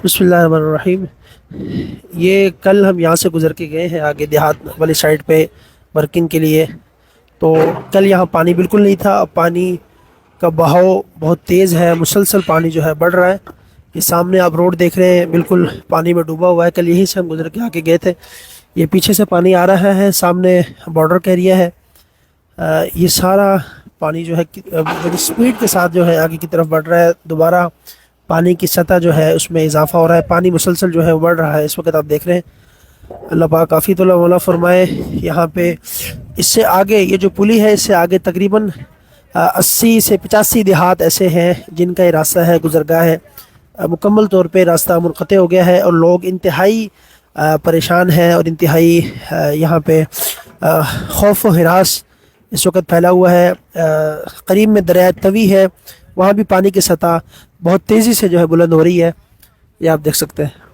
بسم اللہ الرحمن الرحیم۔ یہ کل ہم یہاں سے گزر کے گئے ہیں آگے دیہات والی سائڈ پہ ورکنگ کے لیے، تو کل یہاں پانی بالکل نہیں تھا۔ اب پانی کا بہاؤ بہت تیز ہے، مسلسل پانی جو ہے بڑھ رہا ہے۔ یہ سامنے آپ روڈ دیکھ رہے ہیں، بالکل پانی میں ڈوبا ہوا ہے۔ کل یہیں سے ہم گزر کے آگے گئے تھے۔ یہ پیچھے سے پانی آ رہا ہے، سامنے بارڈر کا ایریا ہے۔ یہ سارا پانی جو ہے بڑی سپیڈ کے ساتھ جو ہے آگے کی طرف بڑھ رہا ہے۔ دوبارہ پانی کی سطح جو ہے اس میں اضافہ ہو رہا ہے، پانی مسلسل جو ہے بڑھ رہا ہے۔ اس وقت آپ دیکھ رہے ہیں، اللہ پاک کافی طول مولا فرمائے۔ یہاں پہ اس سے آگے یہ جو پلی ہے، اس سے آگے تقریباً 80 سے 85 دیہات ایسے ہیں جن کا یہ راستہ ہے، گزرگاہ ہے۔ مکمل طور پہ راستہ منقطع ہو گیا ہے اور لوگ انتہائی پریشان ہیں اور انتہائی یہاں پہ خوف و ہراس اس وقت پھیلا ہوا ہے۔ قریب میں دریائے توی ہے، وہاں بھی پانی کی سطح بہت تیزی سے جو ہے بلند ہو رہی ہے، یہ آپ دیکھ سکتے ہیں۔